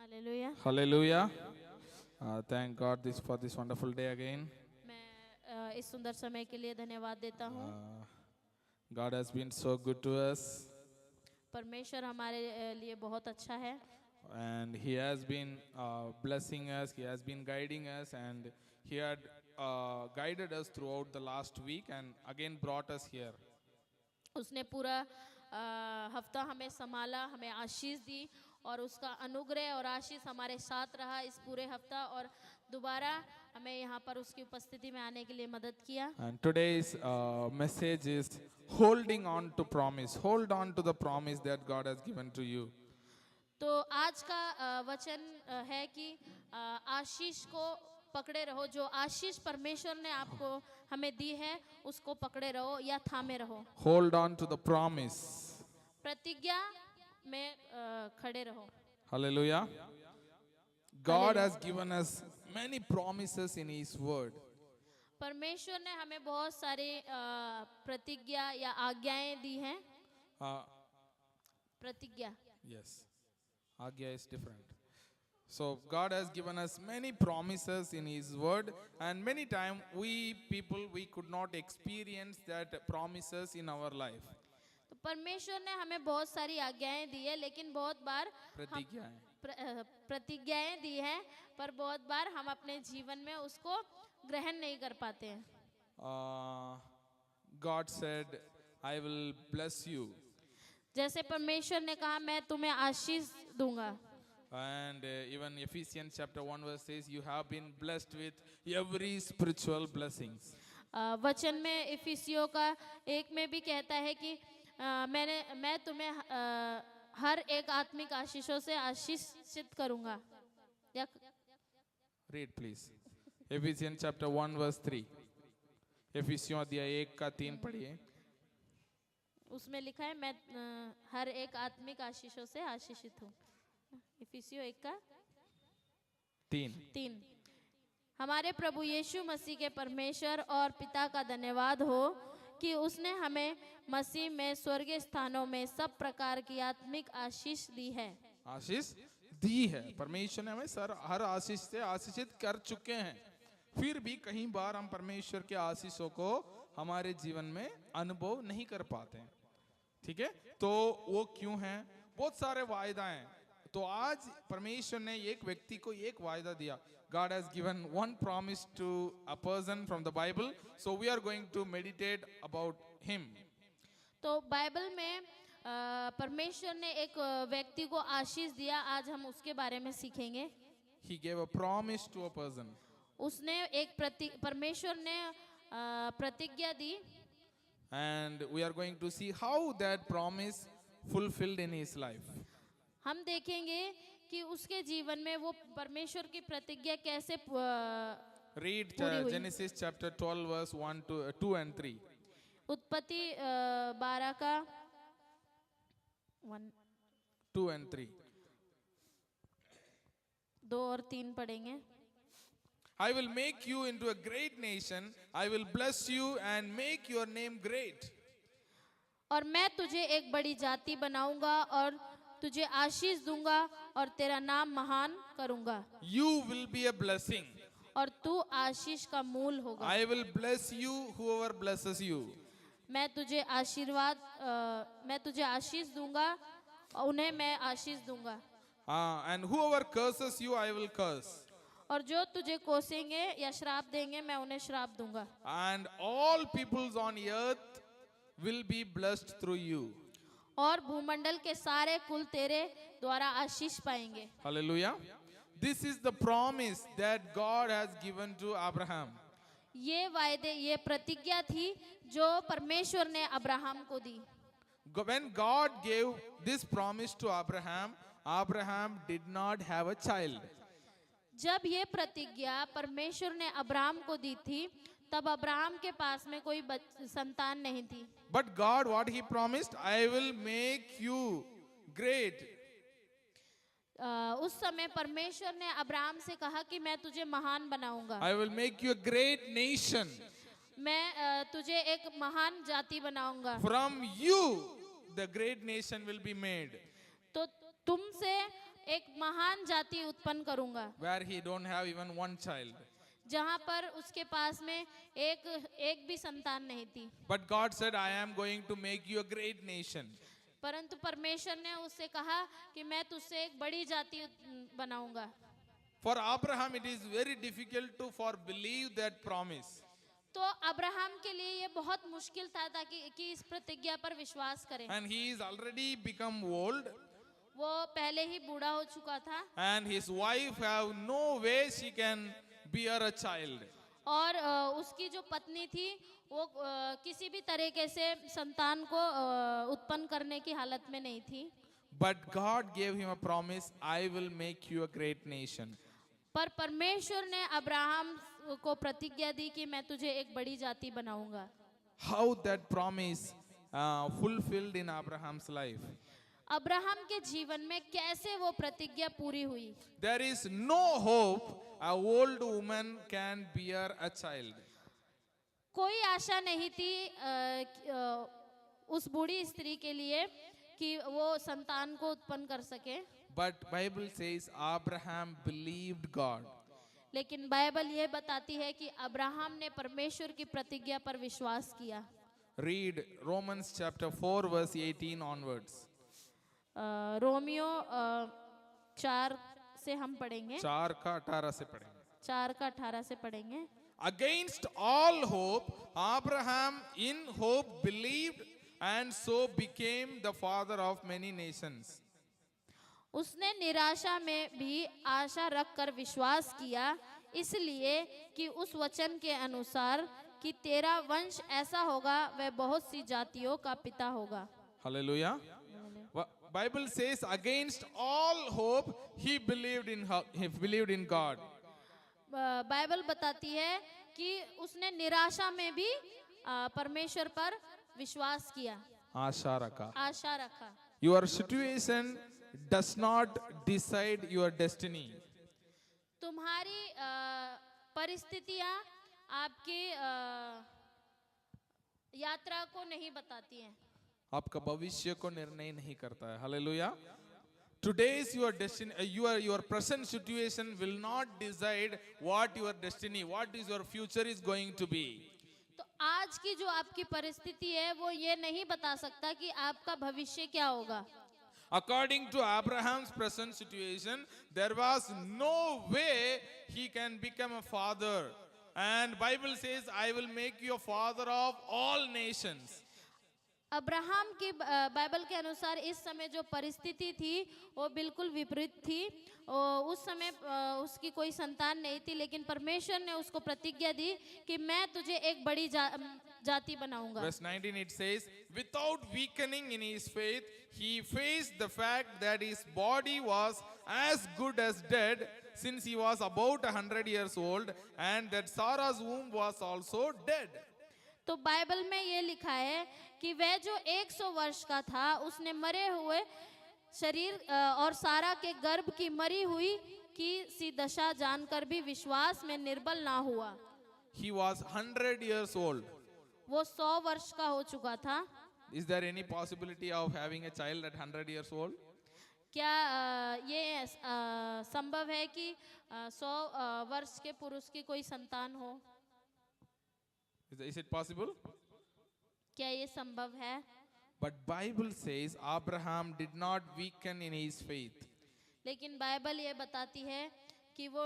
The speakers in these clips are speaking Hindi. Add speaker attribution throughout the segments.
Speaker 1: Hallelujah.
Speaker 2: Hallelujah. Thank God for this wonderful day again.
Speaker 1: मैं इस सुंदर समय के लिए धन्यवाद देता हूँ।
Speaker 2: God has been so good to us,
Speaker 1: परमेश्वर हमारे लिए बहुत अच्छा है
Speaker 2: and He has been blessing us, He has been guiding us, and He had guided us throughout the last week and again brought us here.
Speaker 1: उसने पूरा हफ्ता हमें संभाला, हमें आशीष दी और उसका अनुग्रह और आशीष हमारे साथ रहा इस पूरे हफ्ता और दोबारा हमें यहाँ पर उसकी उपस्थिति में आने के लिए मदद किया।
Speaker 2: And today's message is holding on to promise. Hold on to the promise that God has given to you.
Speaker 1: तो आज का वचन है कि आशीष को पकड़े रहो। जो आशीष परमेश्वर ने आपको हमें दी है उसको पकड़े रहो या थामे रहो।
Speaker 2: Hold on to the promise.
Speaker 1: प्रतिज्ञा में खड़े रहो।
Speaker 2: Hallelujah. God has given us many promises in His Word.
Speaker 1: परमेश्वर ने हमें बहुत सारी प्रतिज्ञा या आज्ञाएं दी हैं। प्रतिज्ञा।
Speaker 2: Yes. Agya is different. So God has given us many promises in His Word, and many times we people we could not experience that promises in our life.
Speaker 1: तो परमेश्वर ने हमें बहुत सारी आज्ञाएं दी है, लेकिन बहुत बार प्रतिज्ञाएं दी हैं, पर बहुत बार हम अपने जीवन में उसको ग्रहण नहीं कर पाते हैं।
Speaker 2: God said, "I will bless you."
Speaker 1: जैसे परमेश्वर ने कहा मैं तुम्हें आशीष दूंगा।
Speaker 2: And even Ephesians chapter 1 verse says, "You have been blessed with every spiritual blessings."
Speaker 1: वचन में इफिसियों का 1 में भी कहता है कि मैं तुम्हें हर एक आत्मिक आशीषों से आशीषित करूंगा।
Speaker 2: Read please. Ephesians chapter 1 verse 3. Ephesians अध्याय 1 का 3 पढ़िए।
Speaker 1: उसमें लिखा है मैं हर एक आत्मिक आशीषों से आशीषित हूँ। इफिसियों 1 का 3। हमारे प्रभु यीशु मसीह के परमेश्वर और पिता का धन्यवाद हो कि उसने हमें मसीह में स्वर्गीय स्थानों में सब प्रकार की आत्मिक आशीष दी है।
Speaker 2: आशीष दी है। परमेश्वर ने हमें हर आशीष से आशीषित कर चुके हैं। फिर भी कहीं बार हम परमेश्वर के आशीषों को हमारे जीवन में अनुभव नहीं कर पाते हैं। ठीक है, तो वो क्यों है? बहुत सारे वायदा हैं। तो आज परमेश्वर ने एक व्यक्ति को एक वायदा दिया। God has given one promise to a person from the Bible, so we are going to meditate about him.
Speaker 1: तो बाइबल में परमेश्वर ने एक व्यक्ति को आशीष दिया, आज हम उसके बारे में सीखेंगे।
Speaker 2: He gave a promise to a person.
Speaker 1: उसने एक परमेश्वर ने प्रतिज्ञा दी।
Speaker 2: And we are going to see how that promise fulfilled in his life.
Speaker 1: हम देखेंगे कि उसके जीवन में वो परमेश्वर की प्रतिज्ञा कैसे
Speaker 2: Read Genesis chapter 12 verse 2 and 3.
Speaker 1: उत्पत्ति 12 का
Speaker 2: 2 and 3.
Speaker 1: 2 और 3 पढ़ेंगे।
Speaker 2: I will make you into a great nation. I will bless you and make your name great.
Speaker 1: और मैं तुझे एक बड़ी जाति बनाऊंगा और तुझे आशीष दूंगा और तेरा नाम महान करूंगा।
Speaker 2: You will be a blessing.
Speaker 1: और तू आशीष का मूल होगा।
Speaker 2: I will bless you whoever blesses you.
Speaker 1: मैं तुझे आशीष दूंगा और उन्हें मैं आशीष दूंगा।
Speaker 2: And whoever curses you, I will curse.
Speaker 1: और जो तुझे कोसेंगे या श्राप देंगे मैं उन्हें श्राप दूंगा।
Speaker 2: And all peoples on earth will be blessed through you.
Speaker 1: और भूमंडल के सारे कुल तेरे द्वारा आशीष पाएंगे।
Speaker 2: Hallelujah. This is the promise that God has given to Abraham.
Speaker 1: ये वायदे, ये प्रतिज्ञा थी जो परमेश्वर ने अब्राहम को दी।
Speaker 2: When God gave this promise to Abraham, Abraham did not have a child.
Speaker 1: जब ये प्रतिज्ञा परमेश्वर ने अब्राहम को दी थी, तब अब्राहम के पास में कोई संतान नहीं थी।
Speaker 2: But God, what He promised, I will make you great.
Speaker 1: उस समय परमेश्वर ने अब्राहम से कहा कि मैं तुझे महान बनाऊंगा।
Speaker 2: I will make you a great nation.
Speaker 1: मैं तुझे एक महान जाति बनाऊंगा।
Speaker 2: From you, the great nation will be made.
Speaker 1: तो तुमसे एक महान जाति उत्पन्न करूंगा,
Speaker 2: where he don't have even one child.
Speaker 1: जहाँ पर उसके पास में एक भी संतान नहीं थी।
Speaker 2: But God said, I am going to make you a great nation.
Speaker 1: परंतु परमेश्वर ने उससे कहा कि मैं तुझसे एक बड़ी जाति बनाऊंगा।
Speaker 2: For Abraham, it is very difficult to for believe that promise.
Speaker 1: तो अब्राहम के लिए ये बहुत मुश्किल था ताकि कि इस प्रतिज्ञा पर विश्वास करें।
Speaker 2: And he is already become old,
Speaker 1: वो पहले ही बूढ़ा हो चुका था
Speaker 2: and his wife have no way she can bear a child.
Speaker 1: और उसकी जो पत्नी थी वो किसी भी तरीके से संतान को उत्पन्न करने की हालत में नहीं थी।
Speaker 2: But God gave him a promise, I will make you a great nation.
Speaker 1: पर परमेश्वर ने अब्राहम को प्रतिज्ञा दी कि मैं तुझे एक बड़ी जाति बनाऊंगा।
Speaker 2: How that promise fulfilled in Abraham's life.
Speaker 1: Abraham के जीवन में कैसे वो प्रतिज्ञा पूरी हुई।
Speaker 2: There is no hope a old woman can bear a child.
Speaker 1: कोई आशा नहीं थी उस बूढ़ी स्त्री के लिए कि वो संतान को उत्पन्न कर सके।
Speaker 2: But Bible says Abraham believed God.
Speaker 1: लेकिन बाइबल ये बताती है कि अब्राहम ने परमेश्वर की प्रतिज्ञा पर विश्वास किया।
Speaker 2: Read Romans chapter 4 verse 18 onwards.
Speaker 1: Romeo 4 से हम पढ़ेंगे।
Speaker 2: 4 का 18 से पढ़ेंगे।
Speaker 1: 4 का 18 से पढ़ेंगे।
Speaker 2: Against all hope, Abraham in hope believed and so became the father of many nations.
Speaker 1: उसने निराशा में भी आशा रखकर विश्वास किया, इसलिए कि उस वचन के अनुसार कि तेरा वंश ऐसा होगा वह बहुत सी जातियों का पिता होगा।
Speaker 2: Hallelujah. Bible says against all hope he believed in God.
Speaker 1: Bible बताती है कि उसने निराशा में भी परमेश्वर पर विश्वास किया,
Speaker 2: आशा रखा. Your situation does not decide your destiny.
Speaker 1: तुम्हारी परिस्थितियां आपकी यात्रा को नहीं बताती हैं,
Speaker 2: आपका भविष्य को निर्णय नहीं करता है. Hallelujah. Today's your destiny, your present situation will not decide what your destiny, what is your future is going to be.
Speaker 1: तो आज की जो आपकी परिस्थिति है वो ये नहीं बता सकता कि आपका भविष्य क्या होगा।
Speaker 2: According to Abraham's present situation, there was no way he can become a father. And Bible says, I will make you a father of all nations.
Speaker 1: Abraham की बाइबल के अनुसार इस समय जो परिस्थिति थी वो बिल्कुल विपरीत थी। उस समय उसकी कोई संतान नहीं थी, लेकिन परमेश्वर ने उसको प्रतिज्ञा दी कि मैं तुझे एक बड़ी जाति बनाऊंगा।
Speaker 2: Verse 19 it says, without weakening in his faith, he faced the fact that his body was as good as dead since he was about 100 years old, and that Sarah's womb was also dead.
Speaker 1: तो बाइबल में ये लिखा है कि वह जो 100 वर्ष का था उसने मरे हुए शरीर और सारा के गर्भ की मरी हुई की सी दशा जानकर भी विश्वास में निर्बल ना हुआ।
Speaker 2: He was 100 years old.
Speaker 1: वो 100 वर्ष का हो चुका था।
Speaker 2: Is there any possibility of having a child at 100 years old?
Speaker 1: क्या ये संभव है कि 100 वर्ष के पुरुष की कोई संतान हो?
Speaker 2: Is it possible?
Speaker 1: क्या ये संभव है?
Speaker 2: But Bible says Abraham did not weaken in his faith.
Speaker 1: लेकिन बाइबल ये बताती है कि वो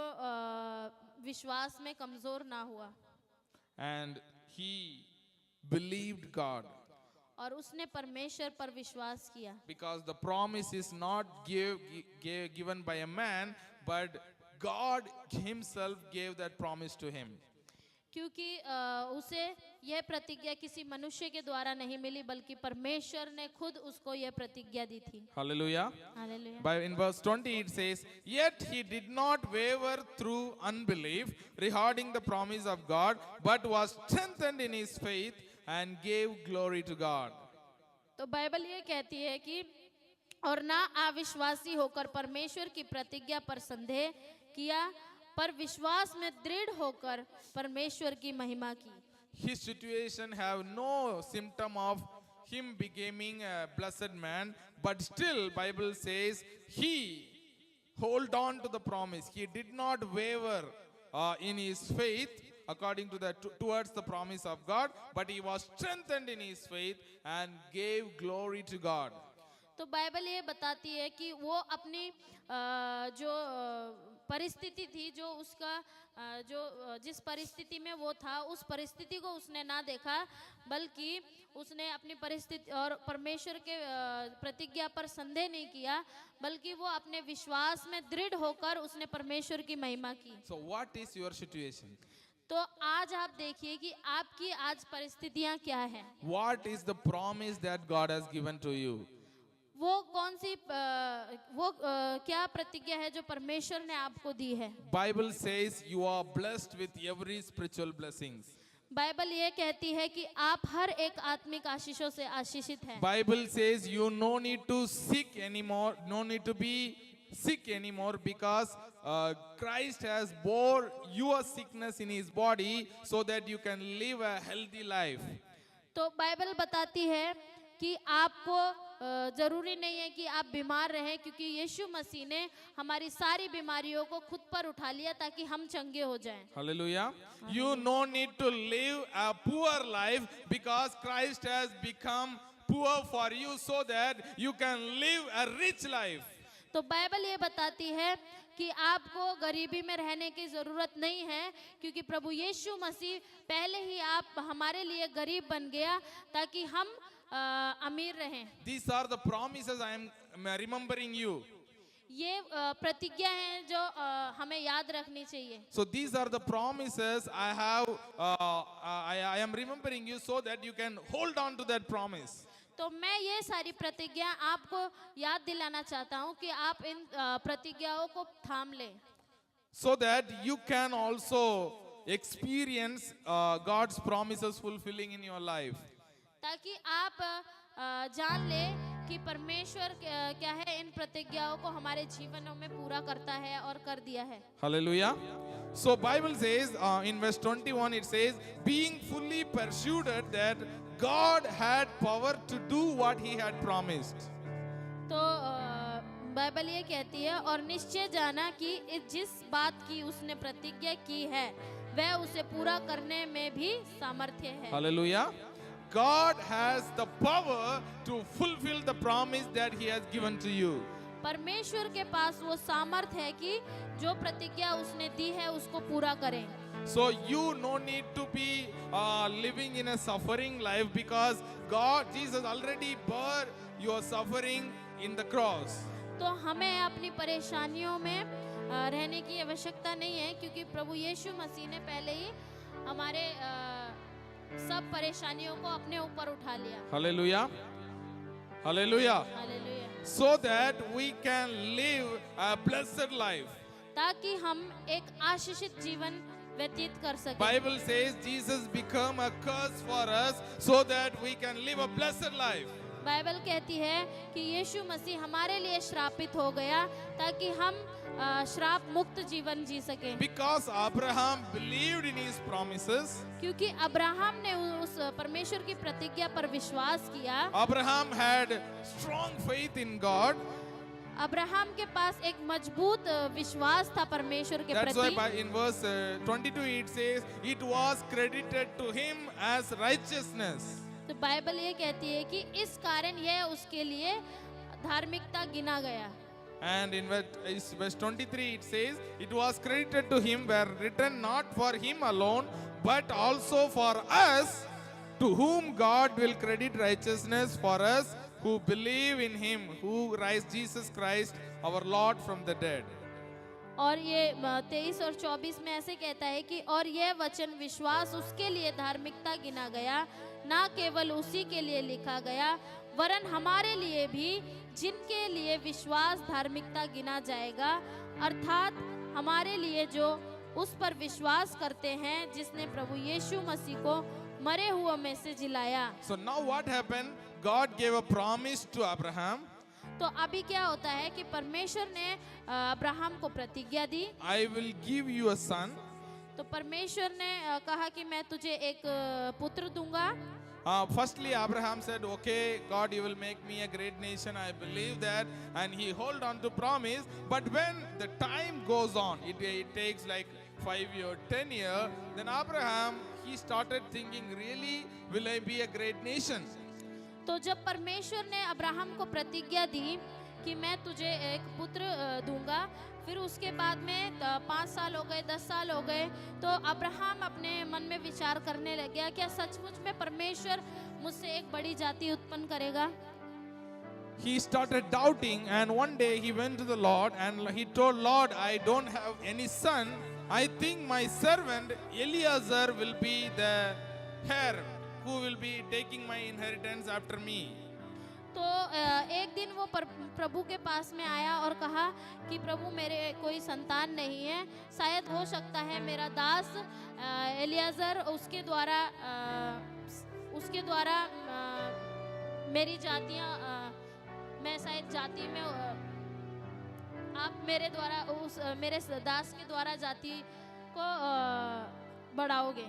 Speaker 1: विश्वास में कमजोर ना हुआ।
Speaker 2: And he believed God.
Speaker 1: और उसने परमेश्वर पर विश्वास किया।
Speaker 2: Because the promise is not given by a man, but God himself gave that promise to him.
Speaker 1: क्योंकि उसे यह प्रतिज्ञा किसी मनुष्य के द्वारा नहीं मिली, बल्कि परमेश्वर ने खुद उसको यह प्रतिज्ञा दी थी।
Speaker 2: Hallelujah.
Speaker 1: Hallelujah.
Speaker 2: In verse 20 it says, yet he did not waver through unbelief regarding the promise of God, but was strengthened in his faith and gave glory to God.
Speaker 1: तो बाइबल ये कहती है कि और ना अविश्वासी होकर परमेश्वर की प्रतिज्ञा पर संदेह किया, पर विश्वास में दृढ़ होकर परमेश्वर की महिमा की।
Speaker 2: His situation have no symptom of him becoming a blessed man, but still Bible says he hold on to the promise. He did not waver in his faith according to towards the promise of God, but he was strengthened in his faith and gave glory to God.
Speaker 1: तो बाइबल ये बताती है कि वो अपनी जो परिस्थिति थी, जो उसका जिस परिस्थिति में वो था, उस परिस्थिति को उसने ना देखा, बल्कि उसने अपनी परिस्थिति और परमेश्वर के प्रतिज्ञा पर संदेह नहीं किया, बल्कि वो अपने विश्वास में दृढ़ होकर उसने परमेश्वर की महिमा की।
Speaker 2: So what is your situation?
Speaker 1: तो आज आप देखिए कि आपकी आज परिस्थितियां क्या हैं।
Speaker 2: What is the promise that God has given to you?
Speaker 1: वो कौन सी क्या प्रतिज्ञा है जो परमेश्वर ने आपको दी है।
Speaker 2: Bible says you are blessed with every spiritual blessings.
Speaker 1: Bible ये कहती है कि आप हर एक आत्मिक आशीषों से आशीषित हैं।
Speaker 2: Bible says you no need to seek anymore, no need to be sick anymore, because Christ has bore your sickness in his body so that you can live a healthy life.
Speaker 1: तो बाइबल बताती है कि आपको जरूरी नहीं है कि आप बीमार रहें, क्योंकि यीशु मसीह ने हमारी सारी बीमारियों को खुद पर उठा लिया ताकि हम चंगे हो जाएं।
Speaker 2: Hallelujah. You no need to live a poor life because Christ has become poor for you so that you can live a rich life.
Speaker 1: तो बाइबल ये बताती है कि आपको गरीबी में रहने की जरूरत नहीं है, क्योंकि प्रभु यीशु मसीह पहले ही आप हमारे लिए गरीब बन गया ताकि हम अमीर रहें।
Speaker 2: These are the promises I am remembering you.
Speaker 1: ये प्रतिज्ञा है जो हमें याद रखनी चाहिए।
Speaker 2: So these are the promises I have. I am remembering you so that you can hold on to that promise.
Speaker 1: तो मैं ये सारी प्रतिज्ञा आपको याद दिलाना चाहता हूँ कि आप इन प्रतिज्ञाओं को थाम लें,
Speaker 2: so that you can also experience God's promises fulfilling in your life.
Speaker 1: ताकि आप जान ले कि परमेश्वर क्या है, इन प्रतिज्ञाओं को हमारे जीवनों में पूरा करता है और कर दिया है।
Speaker 2: Hallelujah. So Bible says in verse 21 it says, being fully persuaded that God had power to do what he had promised.
Speaker 1: तो बाइबल ये कहती है, और निश्चय जाना कि जिस बात की उसने प्रतिज्ञा की है वह उसे पूरा करने में भी सामर्थ्य है।
Speaker 2: Hallelujah. God has the power to fulfill the promise that he has given to you.
Speaker 1: परमेश्वर के पास वो सामर्थ्य है कि जो प्रतिज्ञा उसने दी है उसको पूरा करें।
Speaker 2: So you no need to be living in a suffering life, because Jesus already bore your suffering in the cross.
Speaker 1: तो हमें अपनी परेशानियों में रहने की आवश्यकता नहीं है, क्योंकि प्रभु यीशु मसीह ने पहले ही हमारे सब परेशानियों को अपने ऊपर उठा लिया।
Speaker 2: Hallelujah. Hallelujah.
Speaker 1: Hallelujah.
Speaker 2: So that we can live a blessed life.
Speaker 1: ताकि हम एक आशीषित जीवन व्यतीत कर सकें।
Speaker 2: Bible says Jesus became a curse for us so that we can live a blessed life.
Speaker 1: Bible कहती है कि यीशु मसीह हमारे लिए श्रापित हो गया ताकि हम श्राप मुक्त जीवन जी सकें।
Speaker 2: Because Abraham believed in his promises.
Speaker 1: क्योंकि अब्राहम ने उस परमेश्वर की प्रतिज्ञा पर विश्वास किया।
Speaker 2: Abraham had strong faith in God.
Speaker 1: Abraham के पास एक मजबूत विश्वास था परमेश्वर के
Speaker 2: प्रति। That's why
Speaker 1: प्रति।
Speaker 2: in verse 22 it says it was credited to him as righteousness.
Speaker 1: तो बाइबल ये कहती है कि इस कारण यह उसके लिए धार्मिकता गिना गया।
Speaker 2: And in verse 23 it says it was credited to him, were written not for him alone but also for us, to whom God will credit righteousness for us who believe in him who raised Jesus Christ our Lord from the dead.
Speaker 1: और ये 23 और 24 में ऐसे कहता है कि और यह वचन विश्वास उसके लिए धार्मिकता गिना गया, ना केवल उसी के लिए लिखा गया वरन हमारे लिए भी, जिनके लिए विश्वास धार्मिकता गिना जाएगा, अर्थात हमारे लिए जो उस पर विश्वास करते हैं जिसने प्रभु यीशु मसीह को मरे हुओं में से जिलाया।
Speaker 2: So now what happened? God gave a promise to Abraham.
Speaker 1: तो अभी क्या होता है कि परमेश्वर ने अब्राहम को प्रतिज्ञा दी।
Speaker 2: I will give you a son.
Speaker 1: तो परमेश्वर ने कहा कि मैं तुझे एक पुत्र दूंगा।
Speaker 2: Firstly, Abraham said, okay, God, you will make me a great nation. I believe that. And he hold on to promise. But when the time goes on, it takes like 5 years, 10 years, then Abraham, he started thinking, really, will I be a great nation?
Speaker 1: तो जब परमेश्वर ने अब्राहम को प्रतिज्ञा दी कि मैं तुझे एक पुत्र दूंगा, फिर उसके बाद में 5 साल हो गए, 10 साल हो गए, तो अब्राहम अपने मन में विचार करने लग गया, क्या सचमुच में परमेश्वर मुझसे एक बड़ी जाति उत्पन्न करेगा?
Speaker 2: He started doubting, and one day he went to the Lord and he told, Lord, I don't have any son. I think my servant Eliezer will be the heir who will be taking my inheritance after me.
Speaker 1: तो एक दिन वो प्रभु के पास में आया और कहा कि प्रभु, मेरे कोई संतान नहीं है, शायद हो सकता है मेरा दास एलियाजर उसके द्वारा मेरी जातियां, मैं शायद जाति में आप मेरे द्वारा मेरे दास के द्वारा जाति को बढ़ाओगे.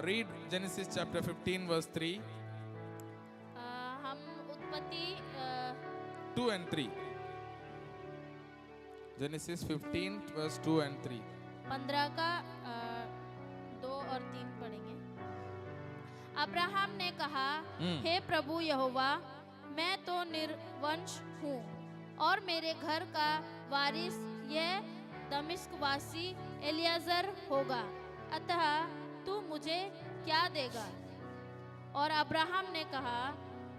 Speaker 2: Read Genesis chapter 15 verse 3.
Speaker 1: हम उत्पत्ति
Speaker 2: 2 and 3. Genesis 15 verse 2 and 3.
Speaker 1: 15 का 2 और 3 पढ़ेंगे. अब्राहम ने कहा, हे प्रभु यहोवा, मैं तो निर्वंश हूँ और मेरे घर का वारिस यह दमिश्क वासी एलियाजर होगा, अतः तू मुझे क्या देगा? और अब्राहम ने कहा,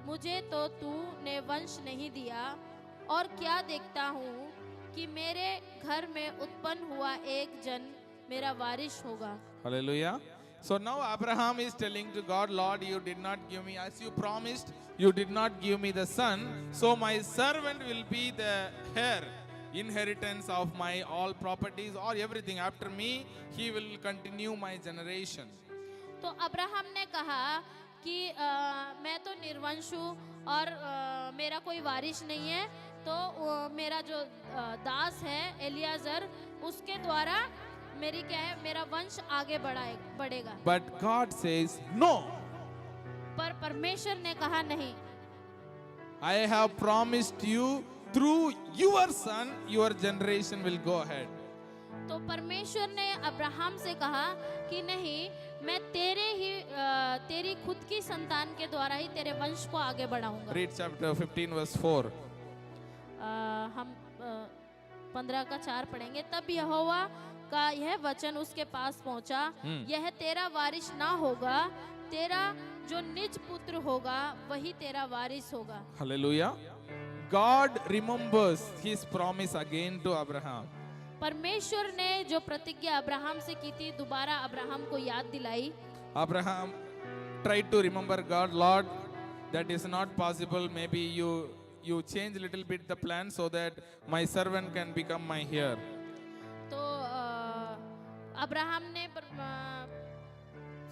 Speaker 1: मुझे तो तूने वंश नहीं दिया, और क्या देखता हूँ कि मेरे घर में उत्पन्न हुआ एक जन मेरा वारिस होगा.
Speaker 2: Hallelujah. So now Abraham is telling to God, Lord, you did not give me, as you promised, you did not give me the son, so my servant will be the heir, inheritance of my all properties or everything. After me, he will continue my generation.
Speaker 1: तो अब्राहम ने कहा कि मैं तो निर्वंश हूँ और मेरा कोई वारिस नहीं है, तो मेरा जो दास है एलियाजर, उसके द्वारा मेरी क्या है, मेरा वंश आगे बढ़ेगा.
Speaker 2: But God says no.
Speaker 1: पर परमेश्वर ने कहा नहीं.
Speaker 2: I have promised you through your son, your generation will go ahead.
Speaker 1: तो परमेश्वर ने अब्राहम से कहा कि नहीं, मैं तेरी खुद की संतान के द्वारा ही तेरे वंश को आगे बढ़ाऊंगा.
Speaker 2: Read chapter 15 verse 4.
Speaker 1: हम 15 का 4 पढ़ेंगे. तब यहोवा का यह वचन उसके पास पहुंचा, यह तेरा वारिस ना होगा, तेरा जो निज पुत्र होगा वही तेरा वारिस होगा.
Speaker 2: Hallelujah. God remembers his promise again to Abraham.
Speaker 1: परमेश्वर ने जो प्रतिज्ञा अब्राहम से की थी, दोबारा अब्राहम को याद दिलाई.
Speaker 2: Abraham tried to remember God. Lord, that is not possible. Maybe you change a little bit the plan so that my servant can become my heir.
Speaker 1: तो अब्राहम ने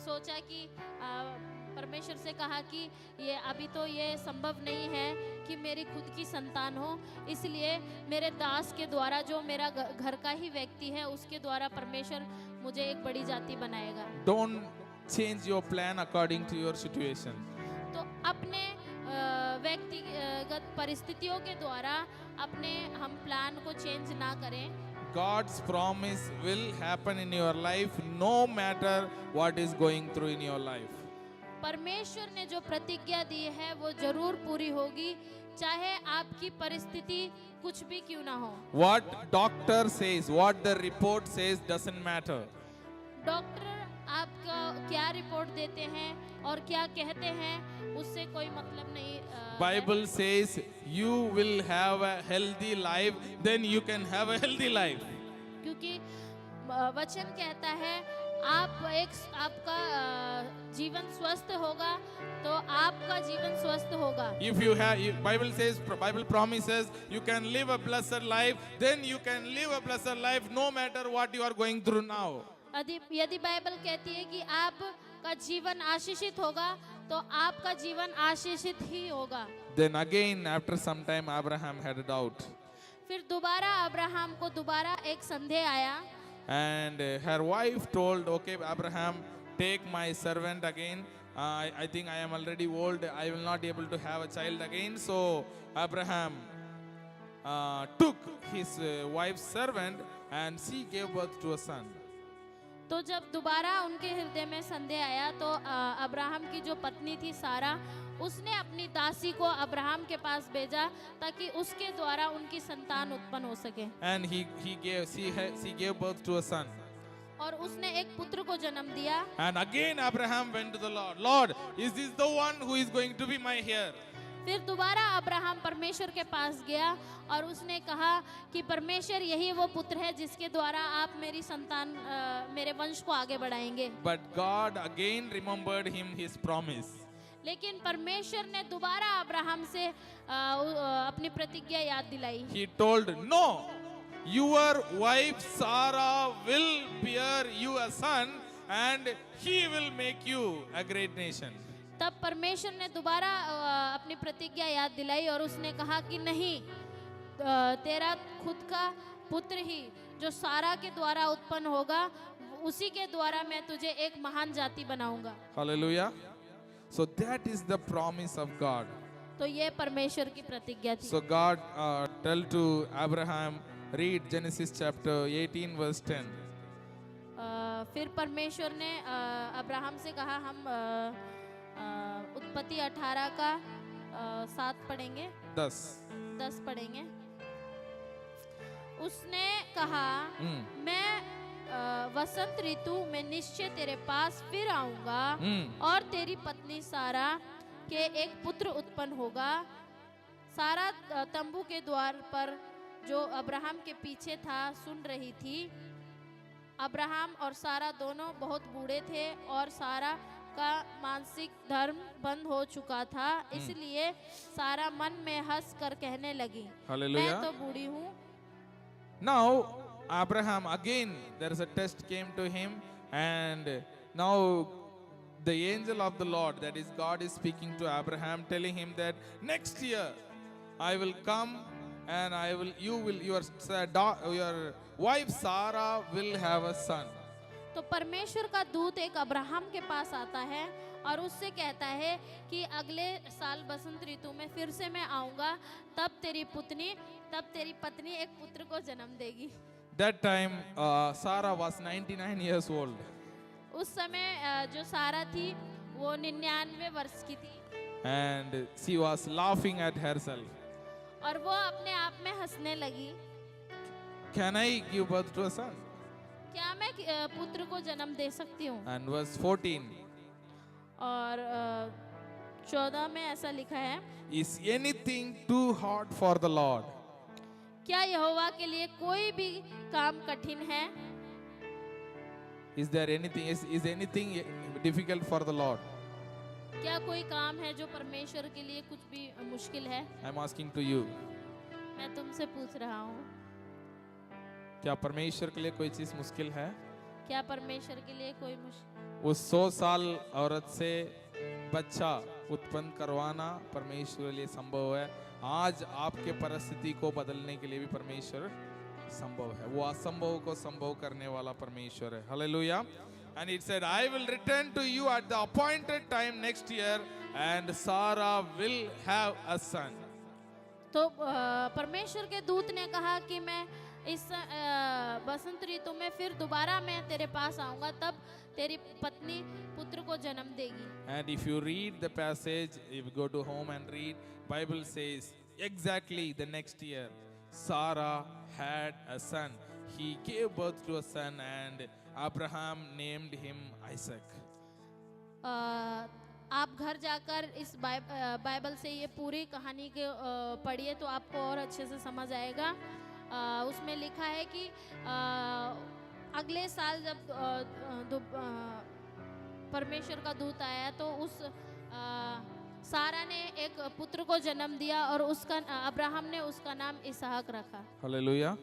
Speaker 1: सोचा कि परमेश्वर से कहा कि ये अभी तो ये संभव नहीं है कि मेरी खुद की संतान हो, इसलिए मेरे दास के द्वारा, जो मेरा घर का ही व्यक्ति है, उसके द्वारा परमेश्वर मुझे एक बड़ी जाति बनाएगा.
Speaker 2: Don't change your plan according to your situation.
Speaker 1: तो अपने व्यक्तिगत परिस्थितियों के द्वारा अपने हम प्लान को चेंज ना करें.
Speaker 2: God's promise will happen in your life no matter what is going through in your life.
Speaker 1: परमेश्वर ने जो प्रतिज्ञा दी है वो जरूर पूरी होगी, चाहे आपकी परिस्थिति कुछ भी क्यों ना हो.
Speaker 2: What doctor says, what the report says doesn't matter.
Speaker 1: Doctor आपका क्या रिपोर्ट देते हैं और क्या कहते हैं, उससे कोई मतलब नहीं.
Speaker 2: Bible says you will have a healthy life, then you can have a healthy life.
Speaker 1: क्योंकि वचन कहता है आपका जीवन स्वस्थ होगा तो आपका जीवन स्वस्थ होगा.
Speaker 2: If you have, Bible says, Bible promises you can live a blessed life, then you can live a blessed life no matter what you are going through now.
Speaker 1: यदि बाइबल कहती है कि आपका जीवन आशीषित होगा तो आपका जीवन आशीषित ही होगा.
Speaker 2: Then again after some time Abraham had a doubt.
Speaker 1: फिर दोबारा अब्राहम को दोबारा एक संदेह आया.
Speaker 2: And her wife told, okay, Abraham, take my servant again I think I am already old. I will not be able to have a child again. So Abraham took his wife's servant and she gave birth to a son.
Speaker 1: तो जब दोबारा उनके हृदय में संदेह आया तो अब्राहम की जो पत्नी थी सारा, उसने अपनी दासी को अब्राहम के पास भेजा ताकि उसके द्वारा उनकी संतान उत्पन्न हो सके।
Speaker 2: And she gave birth to a son.
Speaker 1: और उसने एक पुत्र को जन्म दिया।
Speaker 2: And again Abraham went to the Lord. Lord, is this the one who is going to be my heir?
Speaker 1: फिर दोबारा अब्राहम परमेश्वर के पास गया और उसने कहा कि परमेश्वर यही वो पुत्र है जिसके द्वारा आप मेरी संतान मेरे वंश को आगे बढ़ाएंगे।
Speaker 2: But God again remembered him his promise.
Speaker 1: लेकिन परमेश्वर ने दोबारा अब्राहम से अपनी प्रतिज्ञा याद दिलाई।
Speaker 2: He told, no, your wife Sarah will bear you a son and he will make you a great nation.
Speaker 1: तब परमेश्वर ने दोबारा अपनी प्रतिज्ञा याद दिलाई और उसने कहा कि नहीं, तेरा खुद का पुत्र ही जो सारा के द्वारा उत्पन्न होगा, उसी के द्वारा मैं तुझे एक महान जाति बनाऊंगा।
Speaker 2: Hallelujah. So that is the promise of God.
Speaker 1: तो ये परमेश्वर की प्रतिज्ञा थी।
Speaker 2: So God tell to Abraham, read Genesis chapter 18 verse 10.
Speaker 1: फिर परमेश्वर ने अब्राहम से कहा, हम उत्पत्ति 18 का 7 पढ़ेंगे, 10 पढ़ेंगे। उसने कहा, मैं वसंत ऋतु में निश्चय तेरे पास फिर आऊंगा और तेरी पत्नी सारा के एक पुत्र उत्पन्न होगा। सारा तंबू के द्वार पर जो अब्राहम के पीछे था सुन रही थी। अब्राहम और सारा दोनों बहुत बूढ़े थे और सारा का मानसिक धर्म बंद हो चुका था, इसलिए सारा मन में हंस कर कहने लगी, मैं तो बूढ़ी हूँ।
Speaker 2: Now Abraham again, there is a test came to him, and now the angel of the Lord, that is God, is speaking to Abraham, telling him that next year I will come and your wife Sarah will have a son.
Speaker 1: तो परमेश्वर का दूत एक अब्राहम के पास आता है और उससे कहता है कि अगले साल बसंत ऋतु में फिर से मैं आऊंगा, तब तेरी पत्नी एक पुत्र को जन्म देगी।
Speaker 2: That time Sarah was 99 years old.
Speaker 1: उस समय जो सारा थी वो 99 वर्ष की थी।
Speaker 2: And she was laughing at herself.
Speaker 1: और वो अपने आप में हंसने लगी।
Speaker 2: Can I give birth to a son?
Speaker 1: क्या मैं पुत्र को जन्म दे सकती हूँ?
Speaker 2: And verse 14.
Speaker 1: और 14 में ऐसा लिखा है,
Speaker 2: Is anything too hard for the Lord?
Speaker 1: क्या यहोवा के लिए कोई भी काम कठिन है?
Speaker 2: Is anything difficult for the Lord?
Speaker 1: क्या कोई काम है जो परमेश्वर के लिए कुछ भी मुश्किल है?
Speaker 2: I'm asking to you.
Speaker 1: मैं तुमसे पूछ रहा हूँ,
Speaker 2: क्या परमेश्वर के लिए कोई चीज मुश्किल है?
Speaker 1: क्या परमेश्वर के लिए कोई मुश्किल?
Speaker 2: उस 100 साल औरत से बच्चा उत्पन्न करवाना परमेश्वर के लिए संभव है। आज आपके परिस्थिति को बदलने के लिए भी परमेश्वर संभव है। वो असंभव को संभव करने वाला परमेश्वर है। Hallelujah. And it said, I will return to you at the appointed time next year and Sarah will have a son.
Speaker 1: तो परमेश्वर के दूत ने कहा कि मैं इस बसंत ऋतु में फिर दोबारा मैं तेरे पास आऊंगा, तब तेरी पत्नी पुत्र को जन्म देगी।
Speaker 2: And if you read the passage, if you go to home and read, Bible says exactly the next year Sarah had a son. He gave birth to a son and Abraham named him Isaac.
Speaker 1: आप घर जाकर इस बाइबल से ये पूरी कहानी के पढ़िए तो आपको और अच्छे से समझ आएगा। उसमें लिखा है कि अगले साल जब परमेश्वर का दूत आया तो उस सारा ने एक पुत्र को जन्म दिया और उसका अब्राहम ने उसका नाम इसहाक रखा।
Speaker 2: Hallelujah.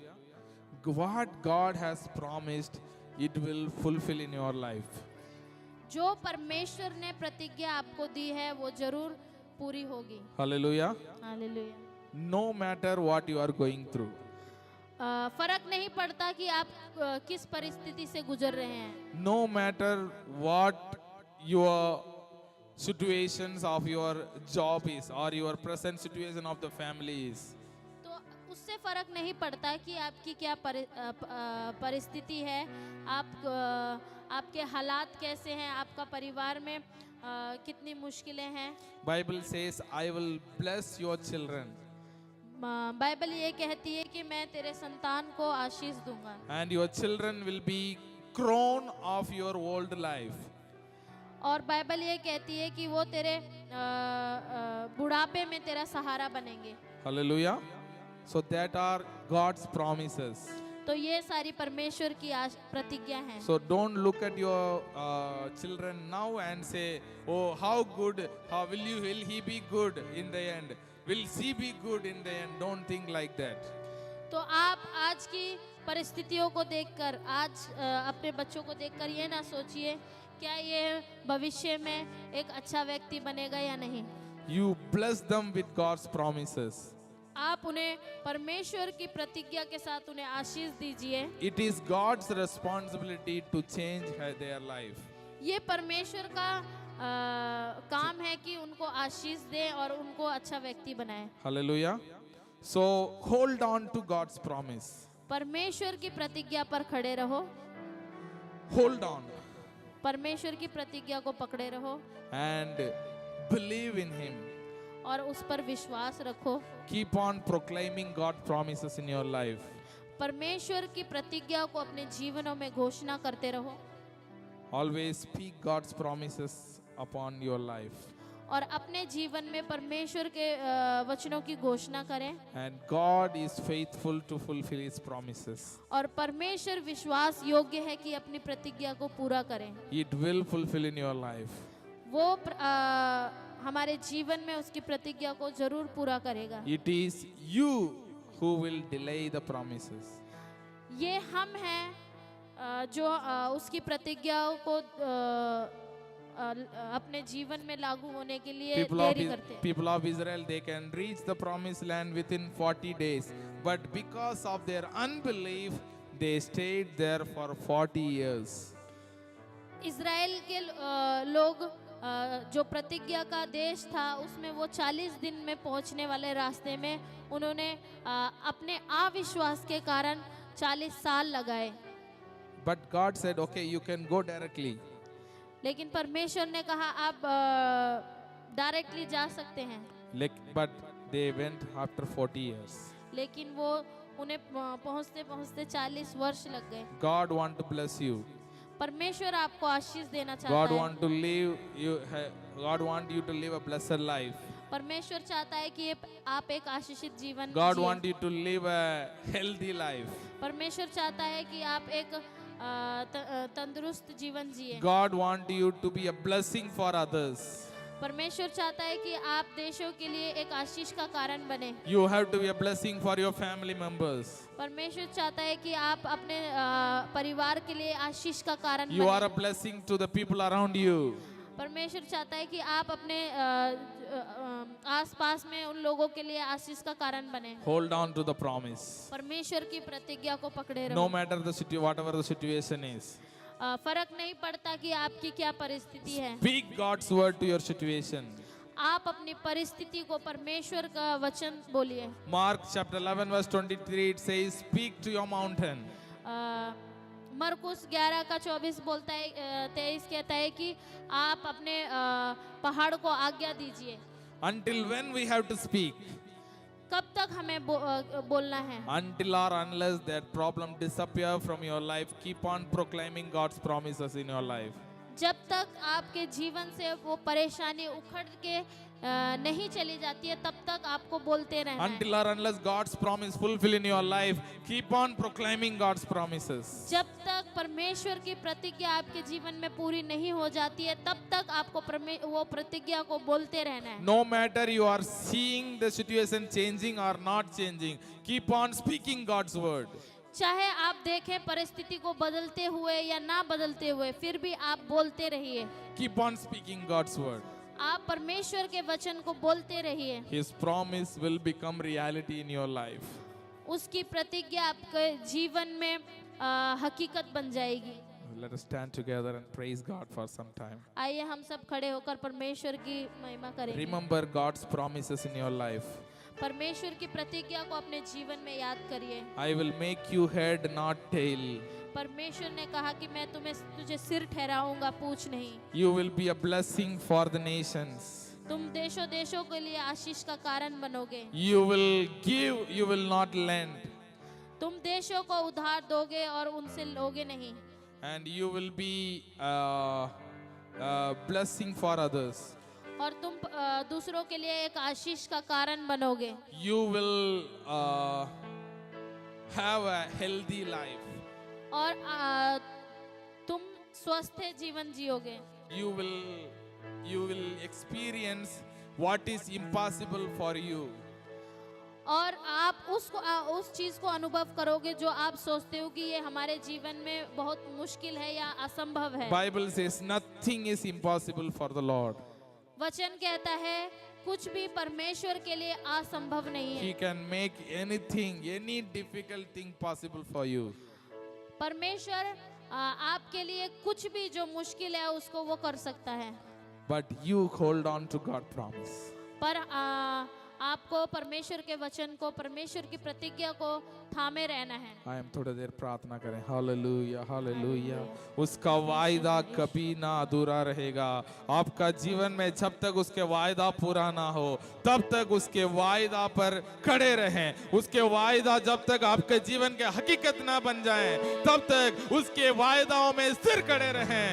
Speaker 2: What God has promised, it will fulfill in your life.
Speaker 1: जो परमेश्वर ने प्रतिज्ञा आपको दी है वो जरूर पूरी होगी।
Speaker 2: Hallelujah.
Speaker 1: Hallelujah.
Speaker 2: No matter what you are going through.
Speaker 1: फर्क नहीं पड़ता कि आप किस परिस्थिति से गुजर रहे हैं।
Speaker 2: No matter what your situations of your job is, or your present situation of the family is.
Speaker 1: तो उससे फर्क नहीं पड़ता कि आपकी क्या परिस्थिति है, आपके हालात कैसे हैं, आपका परिवार में कितनी मुश्किलें हैं।
Speaker 2: Bible says, I will bless your children,
Speaker 1: Bible ये कहती है कि मैं तेरे संतान को आशीष दूंगा
Speaker 2: and your children will be crown of your old life.
Speaker 1: और बाइबल ये कहती है कि वो तेरे बुढ़ापे में तेरा सहारा बनेंगे।
Speaker 2: Hallelujah. So that are God's promises.
Speaker 1: तो ये सारी परमेश्वर की प्रतिज्ञा हैं।
Speaker 2: So don't look at your children now and say, oh, how good, will he be good in the end? Will she be good in the end? Don't think like that.
Speaker 1: तो आप आज की परिस्थितियों को देखकर, आज अपने बच्चों को देखकर ये ना सोचिए क्या ये भविष्य में एक अच्छा व्यक्ति बनेगा या नहीं।
Speaker 2: You bless them with God's promises.
Speaker 1: आप उन्हें परमेश्वर की प्रतिज्ञा के साथ उन्हें आशीष दीजिए।
Speaker 2: It is God's responsibility to change their life.
Speaker 1: ये परमेश्वर का काम है कि उनको आशीष दे और उनको अच्छा व्यक्ति बनाए।
Speaker 2: Hallelujah. So hold on to God's promise.
Speaker 1: परमेश्वर की प्रतिज्ञा पर खड़े रहो।
Speaker 2: Hold on
Speaker 1: परमेश्वर की प्रतिज्ञा को पकड़े रहो
Speaker 2: and believe in Him.
Speaker 1: और उस पर विश्वास रखो।
Speaker 2: Keep on proclaiming God's promises in your life.
Speaker 1: परमेश्वर की प्रतिज्ञा को अपने जीवनों में घोषणा करते रहो।
Speaker 2: Always speak God's promises upon your life.
Speaker 1: और अपने जीवन में परमेश्वर के वचनों की घोषणा करें।
Speaker 2: And God is faithful to fulfill His promises.
Speaker 1: और परमेश्वर विश्वास योग्य है कि अपनी प्रतिज्ञा को पूरा करें।
Speaker 2: It will fulfill in your life.
Speaker 1: वो हमारे जीवन में उसकी प्रतिज्ञा को जरूर पूरा करेगा।
Speaker 2: It is you who will delay the promises.
Speaker 1: ये हम हैं जो उसकी प्रतिज्ञाओं को अपने जीवन में लागू होने के लिए देरी करते हैं।
Speaker 2: People of Israel, they can reach the promised land within 40 days, but because of their unbelief, they stayed there for 40 years.
Speaker 1: Israel के लोग जो प्रतिज्ञा का देश था उसमें वो 40 दिन में पहुंचने वाले रास्ते में उन्होंने अपने अविश्वास के कारण 40 साल लगाए।
Speaker 2: But God said, okay, you can go directly.
Speaker 1: लेकिन परमेश्वर ने कहा आप डायरेक्टली जा सकते हैं।
Speaker 2: But they went after 40 years.
Speaker 1: लेकिन वो उन्हें पहुंचते पहुंचते 40 वर्ष लग गए।
Speaker 2: God want to bless you.
Speaker 1: परमेश्वर आपको आशीष देना चाहता
Speaker 2: God
Speaker 1: है।
Speaker 2: want you to live a blessed life.
Speaker 1: परमेश्वर चाहता है कि आप एक आशीषित जीवन
Speaker 2: God
Speaker 1: जिए।
Speaker 2: want you to live a healthy life.
Speaker 1: परमेश्वर चाहता है कि आप एक तंदुरुस्त जीवन जिए।
Speaker 2: God want you to be a blessing for others.
Speaker 1: परमेश्वर चाहता है कि आप देशों के लिए एक आशीष का कारण बने।
Speaker 2: You have to be a blessing for your family members.
Speaker 1: परमेश्वर चाहता है कि आप अपने परिवार के लिए आशीष का कारण
Speaker 2: You are
Speaker 1: बने।
Speaker 2: a blessing to the people around you.
Speaker 1: परमेश्वर चाहता है कि आप अपने आसपास में उन लोगों के लिए आशीष का कारण बने।
Speaker 2: Hold on to the promise.
Speaker 1: परमेश्वर की प्रतिज्ञा को पकड़े रहो।
Speaker 2: No matter whatever the situation is.
Speaker 1: फर्क नहीं पड़ता कि आपकी क्या परिस्थिति है।
Speaker 2: Speak God's word to your situation.
Speaker 1: आप अपनी परिस्थिति को परमेश्वर का वचन बोलिए।
Speaker 2: Mark chapter 11 verse 23 it says, speak to your mountain.
Speaker 1: मरकुस 11 का 24 बोलता है 23 कहता है कि आप अपने पहाड़ को आज्ञा दीजिए।
Speaker 2: Until when we have to speak?
Speaker 1: कब तक हमें बोलना है?
Speaker 2: Until or unless that problem disappear from your life, keep on proclaiming God's promises in your life.
Speaker 1: जब तक आपके जीवन से वो परेशानी उखड़ के नहीं चली जाती है तब तक आपको बोलते रहना है।
Speaker 2: Until or unless God's promise fulfill in your life, keep on proclaiming God's promises.
Speaker 1: जब तक परमेश्वर की प्रतिज्ञा आपके जीवन में पूरी नहीं हो जाती है तब तक आपको वो प्रतिज्ञा को बोलते रहना है।
Speaker 2: No matter you are seeing the situation changing or not changing, keep on speaking God's word.
Speaker 1: चाहे आप देखें परिस्थिति को बदलते हुए या ना बदलते हुए फिर भी आप बोलते रहिए।
Speaker 2: Keep on speaking God's word.
Speaker 1: आप परमेश्वर के वचन को बोलते रहिए।
Speaker 2: His promise will become reality in your life.
Speaker 1: उसकी प्रतिज्ञा आपके जीवन में हकीकत बन जाएगी।
Speaker 2: Let us stand together and praise God for some time.
Speaker 1: आइए हम सब खड़े होकर परमेश्वर की महिमा करेंगे।
Speaker 2: Remember God's promises in your life.
Speaker 1: परमेश्वर की प्रतिज्ञा को अपने जीवन में याद करिए।
Speaker 2: I will make you head, not tail.
Speaker 1: परमेश्वर ने कहा कि मैं तुझे सिर ठहराऊंगा, पूछ नहीं।
Speaker 2: You will be a blessing for the nations.
Speaker 1: तुम देशों देशों के लिए आशीष का कारण बनोगे।
Speaker 2: You will give, you will not lend.
Speaker 1: तुम देशों को उधार दोगे और उनसे लोगे नहीं।
Speaker 2: And you will be a blessing for others.
Speaker 1: और तुम दूसरों के लिए एक आशीष का कारण बनोगे।
Speaker 2: You will have a healthy life.
Speaker 1: और तुम स्वस्थ जीवन जियोगे।
Speaker 2: You will experience what is impossible for you.
Speaker 1: और आप उस चीज को अनुभव करोगे जो आप सोचते हो कि ये हमारे जीवन में बहुत मुश्किल है या असंभव है।
Speaker 2: Bible says nothing is impossible for the Lord.
Speaker 1: वचन कहता है कुछ भी परमेश्वर के लिए असंभव नहीं है।
Speaker 2: He can make anything, any difficult thing possible for you.
Speaker 1: परमेश्वर आपके लिए कुछ भी जो मुश्किल है उसको वो कर सकता है।
Speaker 2: But you hold on to God's promise.
Speaker 1: पर आपको परमेश्वर के वचन को, परमेश्वर की प्रतिज्ञा को थामे रहना है।
Speaker 2: I am थोड़ी देर प्रार्थना करें। Hallelujah, hallelujah. उसका वायदा कभी ना अधूरा रहेगा। आपका जीवन में जब तक उसके वायदा पूरा ना हो तब तक उसके वायदा पर खड़े रहें। उसके वायदा जब तक आपके जीवन के हकीकत ना बन जाए तब तक उसके वायदाओं में स्थिर खड़े रहें।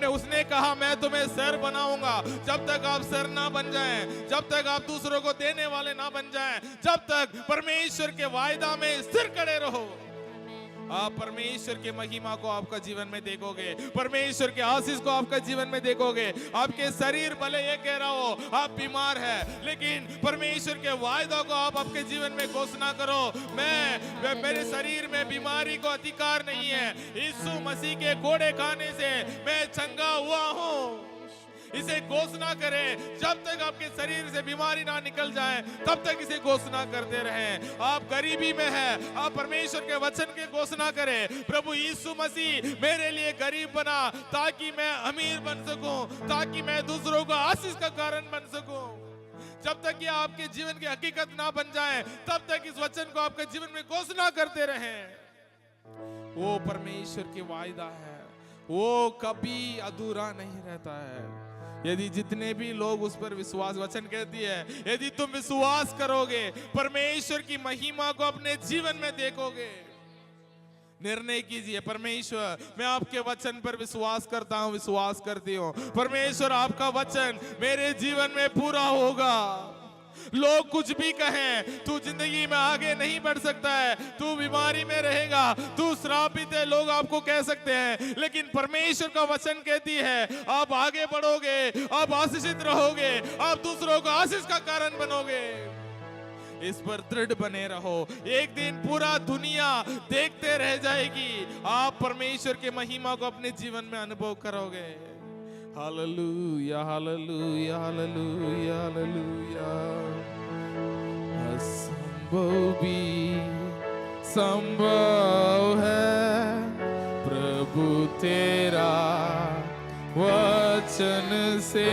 Speaker 2: उसने कहा मैं तुम्हें सर बनाऊंगा। जब तक आप सर ना बन जाएं, जब तक आप दूसरों को देने वाले ना बन जाएं, जब तक परमेश्वर के वायदा में स्थिर खड़े रहो, आप परमेश्वर के महिमा को आपका जीवन में देखोगे, परमेश्वर के आशीष को आपका जीवन में देखोगे। आपके शरीर भले ये कह रहा हो आप बीमार है, लेकिन परमेश्वर के वायदा को आप आपके जीवन में घोषणा करो। मेरे शरीर में बीमारी को अधिकार नहीं है। यीशु मसीह के कोड़े खाने से मैं चंगा हुआ हूँ। इसे घोषणा करें। जब तक आपके शरीर से बीमारी ना निकल जाए तब तक इसे घोषणा करते रहें। आप गरीबी में हैं, आप परमेश्वर के वचन के घोषणा करें। प्रभु यीशु मसीह मेरे लिए गरीब बना ताकि मैं अमीर बन सकूं, ताकि मैं दूसरों को आशीष का कारण बन सकूं। जब तक ये आपके जीवन की हकीकत ना बन जाए तब तक इस वचन को आपके जीवन में घोषणा करते रहें। वो परमेश्वर की वायदा है, वो कभी अधूरा नहीं रहता है। यदि जितने भी लोग उस पर विश्वास, वचन कहती है यदि तुम विश्वास करोगे, परमेश्वर की महिमा को अपने जीवन में देखोगे। निर्णय कीजिए, परमेश्वर मैं आपके वचन पर विश्वास करता हूं, विश्वास करती हूं। परमेश्वर आपका वचन मेरे जीवन में पूरा होगा। लोग कुछ भी कहें, तू जिंदगी में आगे नहीं बढ़ सकता है, तू बीमारी में रहेगा, तू श्रापित है, लोग आपको कह सकते हैं, लेकिन परमेश्वर का वचन कहती है आप आगे बढ़ोगे, आप आशीषित रहोगे, आप दूसरों को आशीष का कारण बनोगे। इस पर दृढ़ बने रहो। एक दिन पूरा दुनिया देखते रह जाएगी, आप परमेश्वर के महिमा को अपने जीवन में अनुभव करोगे। Hallelujah, hallelujah, hallelujah, hallelujah. असंभव भी संभव है, प्रभु तेरा वचन से।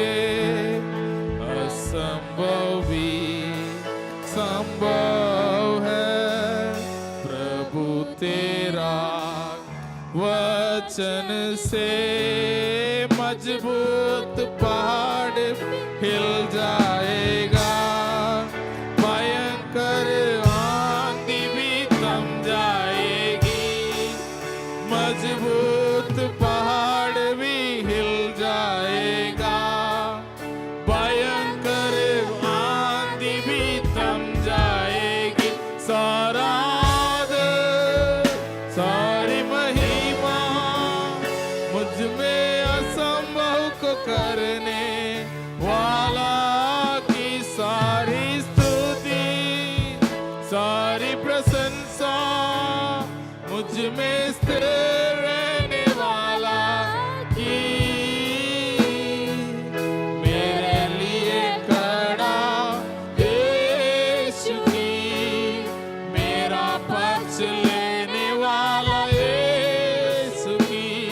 Speaker 2: असंभव भी संभव है, प्रभु तेरा वचन से। मजबूत पहाड़ हिल जाएगा, भयंकर आंधी भी थम जाएगी। मजबूत पहाड़ भी हिल जाएगा, भयंकर आंधी भी थम जाएगी। सारा सारी महिमा मुझ में असंभव को करने वाला की सारी स्तुति, सारी प्रशंसा मुझ में स्थिर रहने वाला की। मेरे लिए खड़ा यीशु की, मेरा पक्ष लेने वाला यीशु की।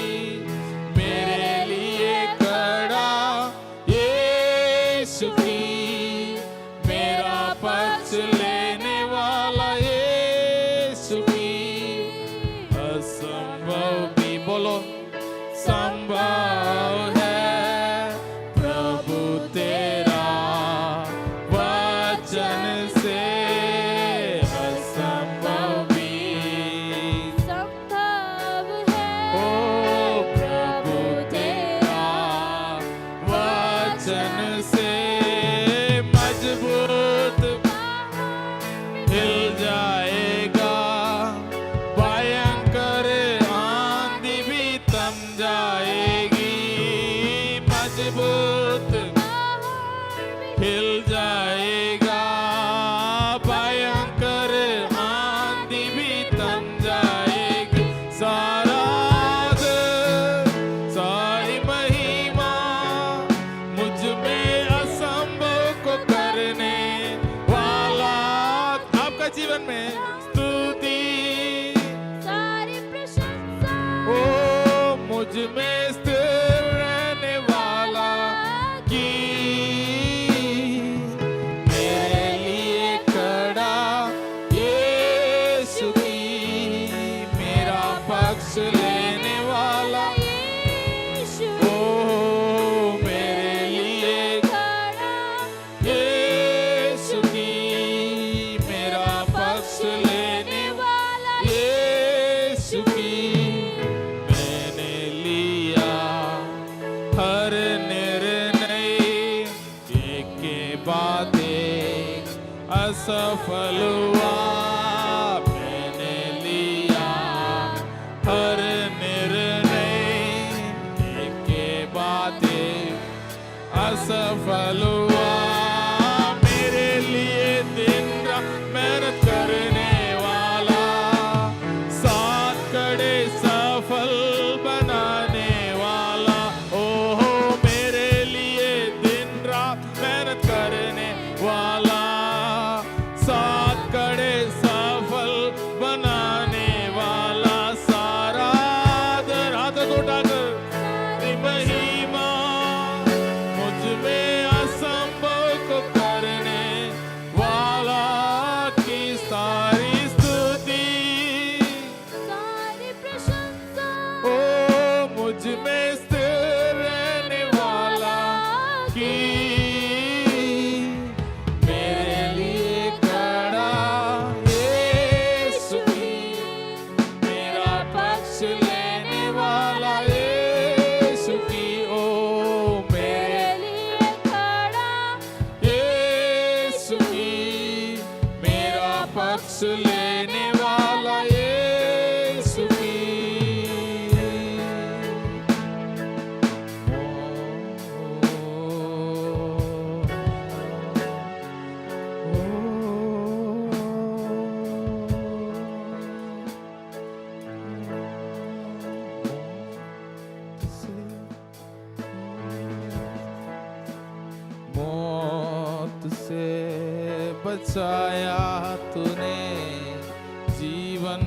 Speaker 2: असफल हुआ, मैंने लिया हर निर्णय, एक बात असफल हुआ। मेरे लिए दिन रात मेहनत करने वाला, सात कड़े सफल बनाने वाला, ओहो मेरे लिए दिन रात मेहनत करने वाला, सात कड़े सफल बनाने वाला, सारा आदर हाथ को उठाकर महिमा, मुझ में असंभव को करने वाला की सारी स्तुति,
Speaker 1: सारी प्रशंसा
Speaker 2: ओ मुझ में स्थिर रहने वाला की, मेरे लिए खड़ा यीशु की, मेरा पक्ष लेने वाला यीशु की, ओ मेरे
Speaker 1: लिए खड़ा
Speaker 2: यीशु की, मेरा पक्ष लेने वाला यीशु की। मौत से बचाया तूने, जीवन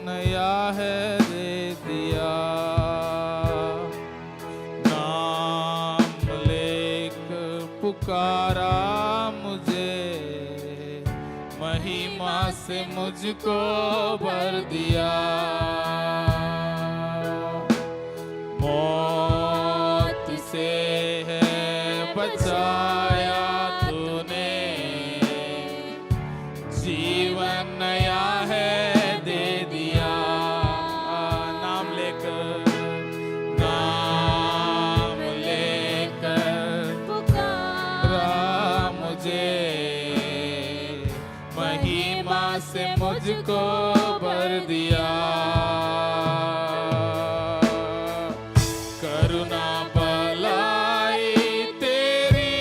Speaker 2: नया है दे दिया, नाम लेख पुकारा मुझे, महिमा से मुझको भर दिया, मौत से है बचाया तूने, जीवन नया है दे दिया, नाम लेकर पुकारा मुझे, महिमा से मुझको भर दिया, करुणा भलाई तेरी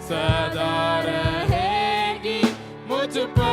Speaker 2: सदा रहेगी मुझ पर,